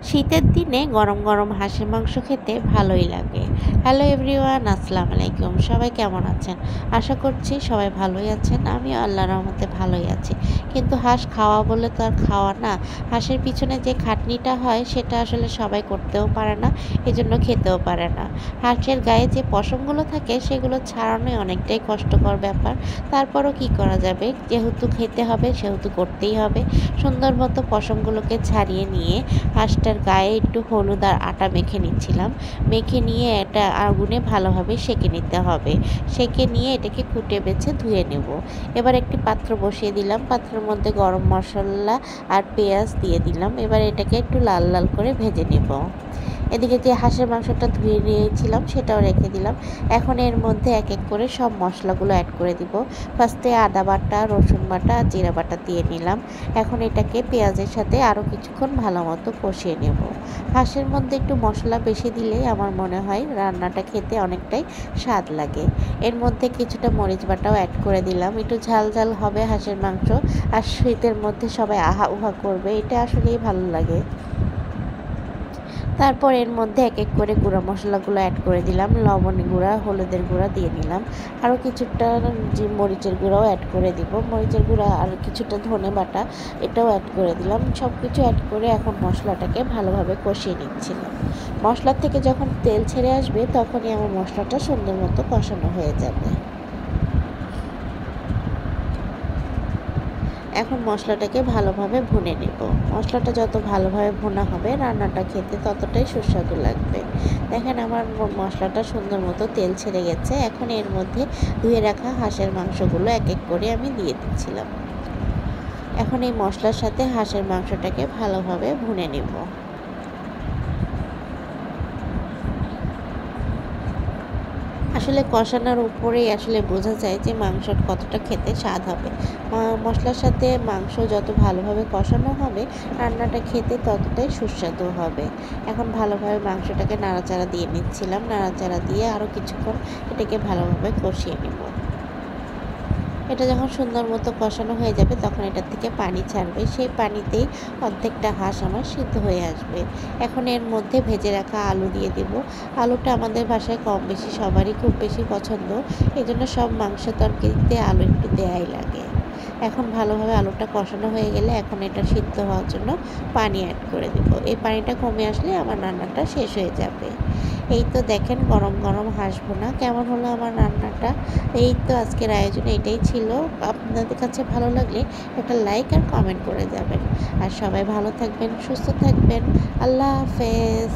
শীতের দিনে গরম গরম হাঁসের মাংস খেতে ভালোই লাগে। হ্যালো এভরিওয়ান, আসসালামু আলাইকুম। সবাই কেমন আছেন? আশা করছি সবাই ভালোই আছেন। আমিও আল্লাহর রহমতে ভালোই আছি। কিন্তু হাঁস খাওয়া বলে তো আর খাওয়া না। হাঁসের পিছনে যে খাটনিটা হয় সেটা আসলে সবাই করতেও পারে না, এজন্য খেতেও পারে না। হাঁসের গায়ে যে পশমগুলো থাকে সেগুলো ছাড়ানোই অনেকটাই কষ্টকর ব্যাপার। তারপরও কি করা যাবে? যেহেতু খেতে হবে সেহেতু করতেই হবে। সুন্দর মতো পশমগুলোকে ছাড়িয়ে নিয়ে হাঁসটার গায়ে একটু হলুদ আর আটা মেখে নিচ্ছিলাম। মেখে নিয়ে এটা আগুনে ভালোভাবে সেঁকে নিতে হবে। সেঁকে নিয়ে এটাকে কুটে বেছে ধুয়ে নেব। এবার একটি পাত্র বসিয়ে দিলাম। পাত্রের মধ্যে গরম মশলা আর পেঁয়াজ দিয়ে দিলাম। এবার এটাকে একটু লাল লাল করে ভেজে নেব। এদিকে যে হাঁসের মাংসটা ধুয়ে নিয়েছিলাম সেটাও রেখে দিলাম। এখন এর মধ্যে এক এক করে সব মশলাগুলো অ্যাড করে দিব। ফার্স্টে আদা বাটা, রসুন বাটা আর জিরা বাটা দিয়ে নিলাম। এখন এটাকে পেঁয়াজের সাথে আরও কিছুক্ষণ ভালো মতো কষিয়ে নেব। হাঁসের মধ্যে একটু মশলা বেশি দিলেই আমার মনে হয় রান্নাটা খেতে অনেকটাই স্বাদ লাগে। এর মধ্যে কিছুটা মরিচ বাটাও অ্যাড করে দিলাম। একটু ঝাল ঝাল হবে হাঁসের মাংস, আর শীতের মধ্যে সবাই আহা উহা করবে, এটা আসলেই ভালো লাগে। তারপর এর মধ্যে এক এক করে গুঁড়া মশলাগুলো অ্যাড করে দিলাম। লবণ গুঁড়া, হলুদের গুঁড়া দিয়ে নিলাম। আরও কিছুটা যে মরিচের গুঁড়াও অ্যাড করে দিব। মরিচের গুঁড়া আর কিছুটা ধনে বাটা এটাও অ্যাড করে দিলাম। সব কিছু অ্যাড করে এখন মশলাটাকে ভালোভাবে কষিয়ে নিচ্ছিলাম। মশলা থেকে যখন তেল ছেড়ে আসবে তখনই আমার মশলাটা সুন্দর মতো কষানো হয়ে যাবে। এখন মশলাটাকে ভালোভাবে ভুনে নেব। মশলাটা যত ভালোভাবে ভুনা হবে রান্নাটা খেতে ততটাই সুস্বাদু লাগবে। দেখেন আমার মশলাটা সুন্দর মতো তেল ছেড়ে গেছে। এখন এর মধ্যে ধুয়ে রাখা হাঁসের মাংসগুলো এক এক করে আমি দিয়ে দিচ্ছিলাম। এখন এই মশলার সাথে হাঁসের মাংসটাকে ভালোভাবে ভুনে নেব। আসলে কষানোর উপরেই আসলে বোঝা যায় যে মাংস কতটা খেতে স্বাদ হবে। মশলার সাথে মাংস যত ভালোভাবে কষানো হবে রান্নাটা খেতে ততটাই সুস্বাদু হবে। এখন ভালোভাবে মাংসটাকে নাড়াচাড়া দিয়ে নিচ্ছিলাম। নাড়াচাড়া দিয়ে আরও কিছুক্ষণ এটাকে ভালোভাবে কষিয়ে নেব। এটা যখন সুন্দর মতো কষানো হয়ে যাবে তখন এটার থেকে পানি ছাড়বে। সেই পানিতেই অর্ধেকটা হাঁস আমার সিদ্ধ হয়ে আসবে। এখন এর মধ্যে ভেজে রাখা আলু দিয়ে দেব। আলুটা আমাদের বাসায় কম বেশি সবারই খুব বেশি পছন্দ। এই জন্য সব মাংস তরকারিতে আলু একটু দেয়াই লাগে। এখন ভালোভাবে আলুটা কষানো হয়ে গেলে এখন এটা সিদ্ধ হওয়ার জন্য পানি অ্যাড করে দেব। এই পানিটা কমে আসলে আমার রান্নাটা শেষ হয়ে যাবে। এই তো দেখেন গরম গরম হাঁস ভুনা কেমন হলো আমার রান্নাটা। এই তো আজকের আয়োজন এটাই ছিল। আপনাদের কাছে ভালো লাগলে একটা লাইক আর কমেন্ট করে যাবেন। আর সবাই ভালো থাকবেন, সুস্থ থাকবেন। আল্লাহ হাফেজ।